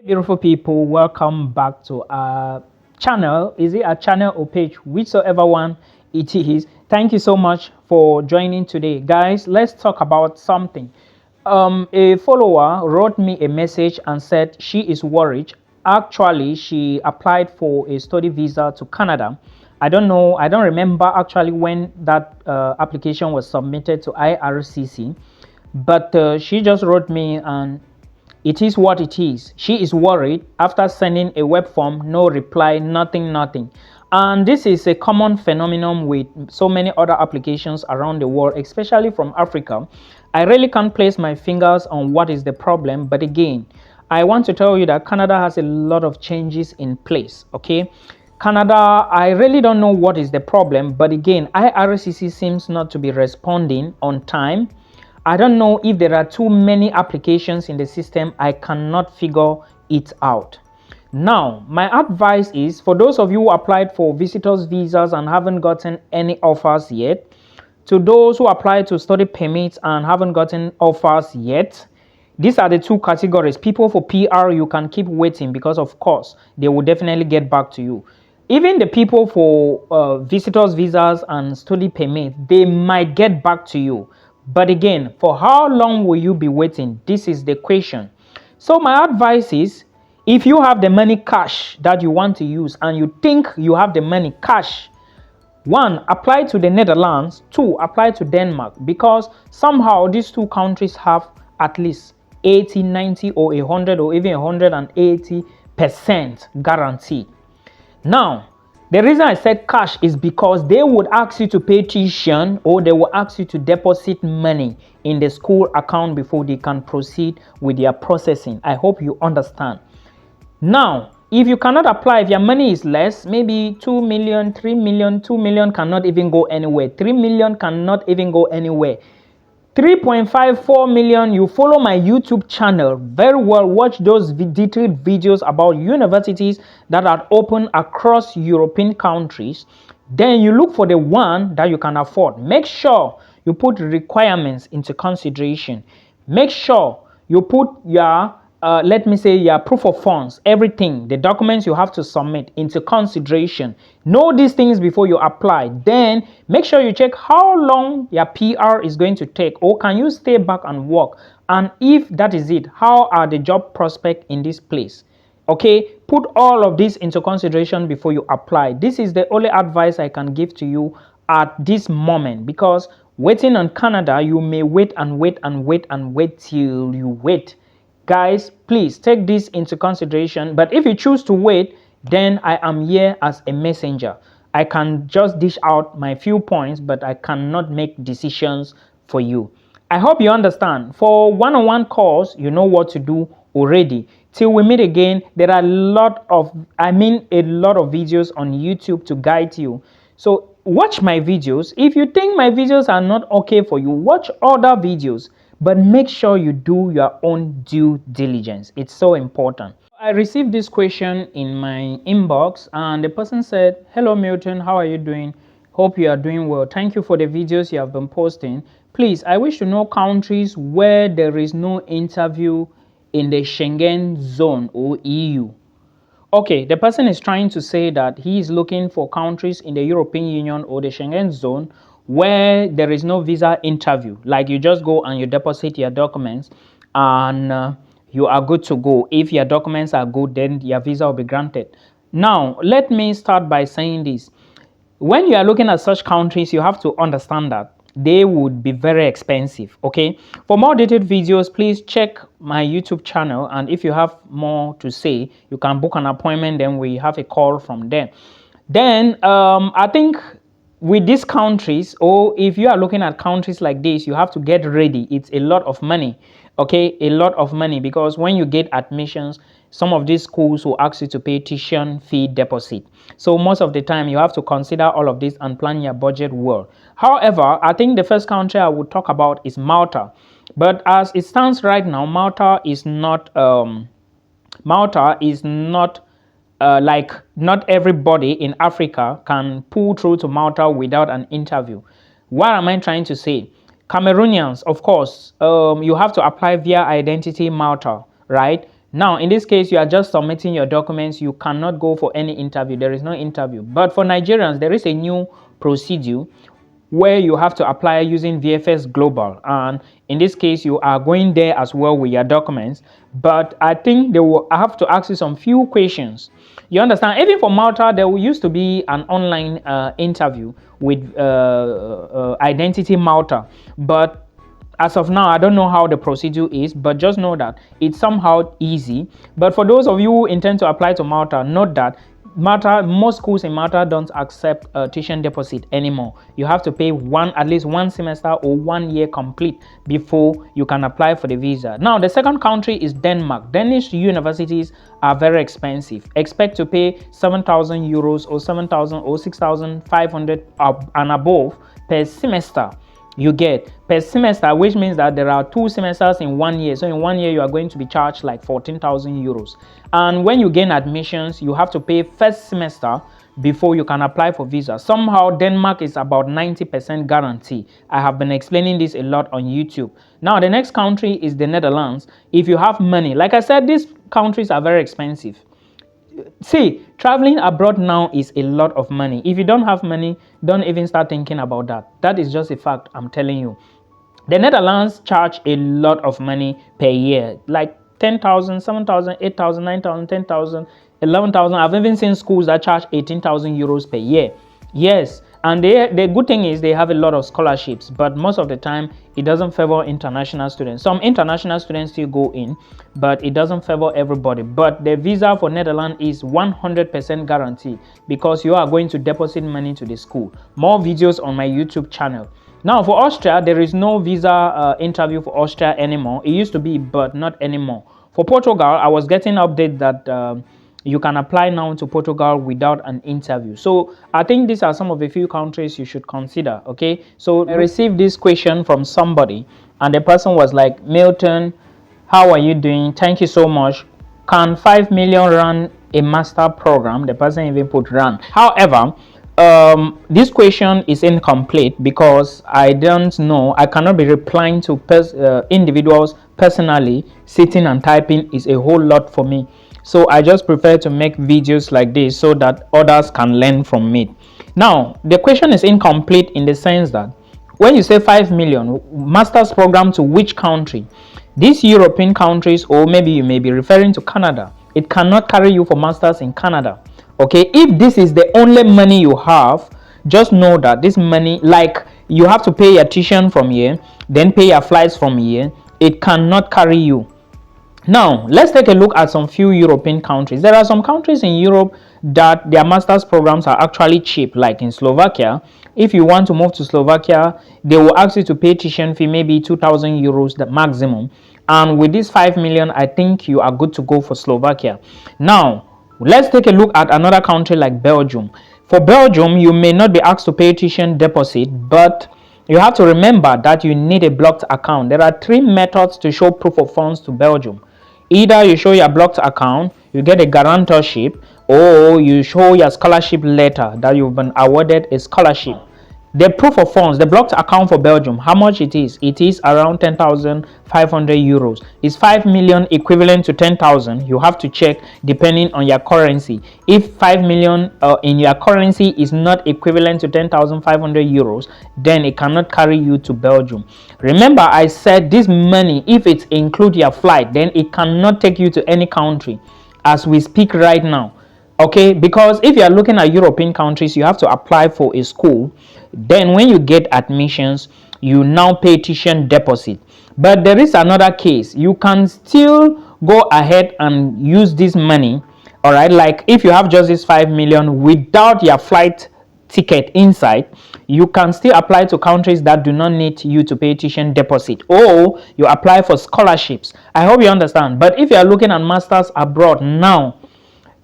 Beautiful people, welcome back to our channel. Is it a channel or page, whichever one it is? Thank you so much for joining today, guys. Let's talk about something. A follower wrote me a message and said she is worried. Actually, she applied for a study visa to Canada. I don't remember actually when that application was submitted to IRCC, but she just wrote me and it is what it is. She is worried after sending a web form, no reply, nothing. And this is a common phenomenon with so many other applications around the world, especially from Africa. I really can't place my fingers on what is the problem, but again, I want to tell you that Canada has a lot of changes in place, okay? Canada, I really don't know what is the problem, but again, IRCC seems not to be responding on time. I don't know if there are too many applications in the system. I cannot figure it out. Now, my advice is for those of you who applied for visitors visas and haven't gotten any offers yet, to those who applied to study permits and haven't gotten offers yet, these are the two categories. People for PR, you can keep waiting because of course they will definitely get back to you. Even the people for visitors visas and study permit, they might get back to you. But again, for how long will you be waiting? This is the question. So my advice is, if you have the money cash that you want to use and you think you have the money cash, one, apply to the Netherlands. Two, apply to Denmark, because somehow these two countries have at least 80, 90 or 100 or even 180% guarantee. Now, the reason I said cash is because they would ask you to pay tuition or they will ask you to deposit money in the school account before they can proceed with their processing. I hope you understand. Now, if you cannot apply, if your money is less, maybe 2 million, 3 million, 2 million cannot even go anywhere. 3 million cannot even go anywhere. 3.54 million, you follow my YouTube channel very well. Watch those detailed videos about universities that are open across European countries. Then you look for the one that you can afford. Make sure you put requirements into consideration. Make sure you put your let me say your proof of funds, everything, the documents you have to submit into consideration. Know these things before you apply. Then make sure you check how long your PR is going to take, or can you stay back and work? And if that is it, how are the job prospects in this place? Okay, put all of this into consideration before you apply. This is the only advice I can give to you at this moment, because waiting on Canada, you may wait and wait and wait and wait till you wait. Guys, please take this into consideration. But if you choose to wait, then I am here as a messenger. I can just dish out my few points, but I cannot make decisions for you. I hope you understand. For one-on-one calls, you know what to do already. Till we meet again, there are a lot of videos on YouTube to guide you. So watch my videos. If you think my videos are not okay for you, watch other videos. But make sure you do your own due diligence. It's so important. I received this question in my inbox and the person said, "Hello Milton, how are you doing? Hope you are doing well. Thank you for the videos you have been posting. Please, I wish to know countries where there is no interview in the Schengen zone or EU." Okay, the person is trying to say that he is looking for countries in the European Union or the Schengen zone where there is no visa interview. Like you just go and you deposit your documents and you are good to go. If your documents are good, then your visa will be granted. Now, let me start by saying this. When you are looking at such countries, you have to understand that they would be very expensive. Okay, for more detailed videos, please check my YouTube channel, and if you have more to say, you can book an appointment, then we have a call from there. Then I think with these countries, or if you are looking at countries like this, you have to get ready. It's a lot of money. Okay, a lot of money, because when you get admissions, some of these schools will ask you to pay tuition fee deposit. So most of the time you have to consider all of this and plan your budget well. However, I think the first country I would talk about is Malta. But as it stands right now, Malta is not like not everybody in Africa can pull through to Malta without an interview. What am I trying to say? Cameroonians, of course, you have to apply via Identity Malta, right? Now, in this case, you are just submitting your documents. You cannot go for any interview. There is no interview. But for Nigerians, there is a new procedure where you have to apply using VFS Global. And in this case, you are going there as well with your documents. But I think they will have to ask you some few questions. You understand? Even for Malta, there used to be an online interview with Identity Malta. But as of now, I don't know how the procedure is, but just know that it's somehow easy. But for those of you who intend to apply to Malta, note that most schools in Malta don't accept tuition deposit anymore. You have to pay at least one semester or 1 year complete before you can apply for the visa. Now, the second country is Denmark. Danish universities are very expensive. Expect to pay 7,000 euros or 7,000 or 6,500 and above per semester. You get per semester, which means that there are 2 semesters in 1 year. So in 1 year, you are going to be charged like 14,000 euros. And when you gain admissions, you have to pay first semester before you can apply for visa. Somehow Denmark is about 90% guarantee. I have been explaining this a lot on YouTube. Now the next country is the Netherlands. If you have money, like I said, these countries are very expensive. See, traveling abroad now is a lot of money. If you don't have money, don't even start thinking about that. That is just a fact, I'm telling you. The Netherlands charge a lot of money per year, like 10,000, 7,000, 8,000, 9,000, 10,000, 11,000. I've even seen schools that charge 18,000 euros per year. Yes, and the good thing is they have a lot of scholarships, but most of the time it doesn't favor international students. Some international students still go in, but it doesn't favor everybody. But the visa for Netherlands is 100% guaranteed because you are going to deposit money to the school. More videos on my YouTube channel. Now for Austria, there is no visa interview for Austria anymore. It used to be, but not anymore. For Portugal, I was getting update that you can apply now to Portugal without an interview. So I think these are some of the few countries you should consider. Okay, so I received this question from somebody, and the person was like, Milton, how are you doing? Thank you so much. Can 5 million run a master program? The person even put run. However, this question is incomplete because I don't know. I cannot be replying to individuals personally. Sitting and typing is a whole lot for me. So I just prefer to make videos like this so that others can learn from it. Now, the question is incomplete in the sense that when you say 5 million, master's program to which country? These European countries, or maybe you may be referring to Canada. It cannot carry you for masters in Canada. Okay, if this is the only money you have, just know that this money, like you have to pay your tuition from here, then pay your flights from here, it cannot carry you. Now, let's take a look at some few European countries. There are some countries in Europe that their master's programs are actually cheap, like in Slovakia. If you want to move to Slovakia, they will ask you to pay tuition fee, maybe 2,000 euros, the maximum. And with this 5 million, I think you are good to go for Slovakia. Now, let's take a look at another country like Belgium. For Belgium, you may not be asked to pay tuition deposit, but you have to remember that you need a blocked account. There are 3 methods to show proof of funds to Belgium. Either you show your blocked account, you get a guarantorship, or you show your scholarship letter that you've been awarded a scholarship. The proof of funds, the blocked account for Belgium, how much it is? It is around 10,500 euros. Is 5 million equivalent to 10,000? You have to check depending on your currency. If 5 million in your currency is not equivalent to 10,500 euros, then it cannot carry you to Belgium. Remember, I said this money, if it includes your flight, then it cannot take you to any country as we speak right now. Okay, because if you are looking at European countries, you have to apply for a school. Then when you get admissions, you now pay tuition deposit. But there is another case. You can still go ahead and use this money. All right, like if you have just this 5 million without your flight ticket inside, you can still apply to countries that do not need you to pay tuition deposit, or you apply for scholarships. I hope you understand. But if you are looking at masters abroad now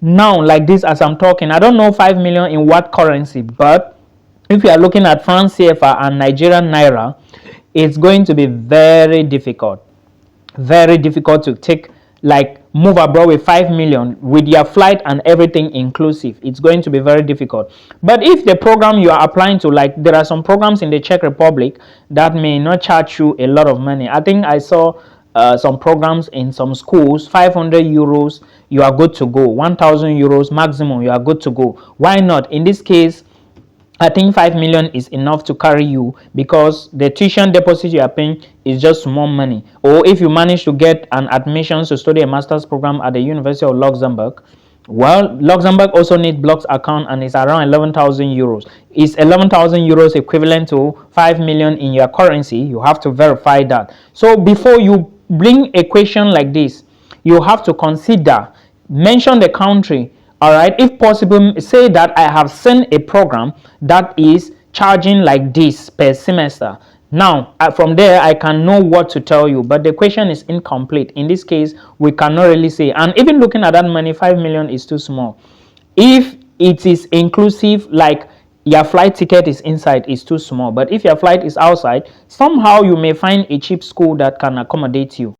like this as I'm talking, I don't know 5 million in what currency, but if you are looking at France CFA and Nigerian Naira, it's going to be very difficult to take, like, move abroad with 5 million with your flight and everything inclusive. It's going to be very difficult. But if the program you are applying to, like there are some programs in the Czech Republic that may not charge you a lot of money. I think I saw some programs in some schools, 500 euros, you are good to go. 1,000 euros maximum, you are good to go. Why not? In this case, I think 5 million is enough to carry you, because the tuition deposit you are paying is just small money. Or if you manage to get an admission to study a master's program at the University of Luxembourg, well, Luxembourg also needs blocks account, and it's around 11,000 euros. Is 11,000 euros equivalent to 5 million in your currency? You have to verify that. So before you bring a question like this, you have to consider, mention the country. All right, if possible, say that I have seen a program that is charging like this per semester. Now, from there, I can know what to tell you, but the question is incomplete. In this case, we cannot really say. And even looking at that money, 5 million is too small. If it is inclusive, like your flight ticket is inside, is too small. But if your flight is outside, somehow you may find a cheap school that can accommodate you.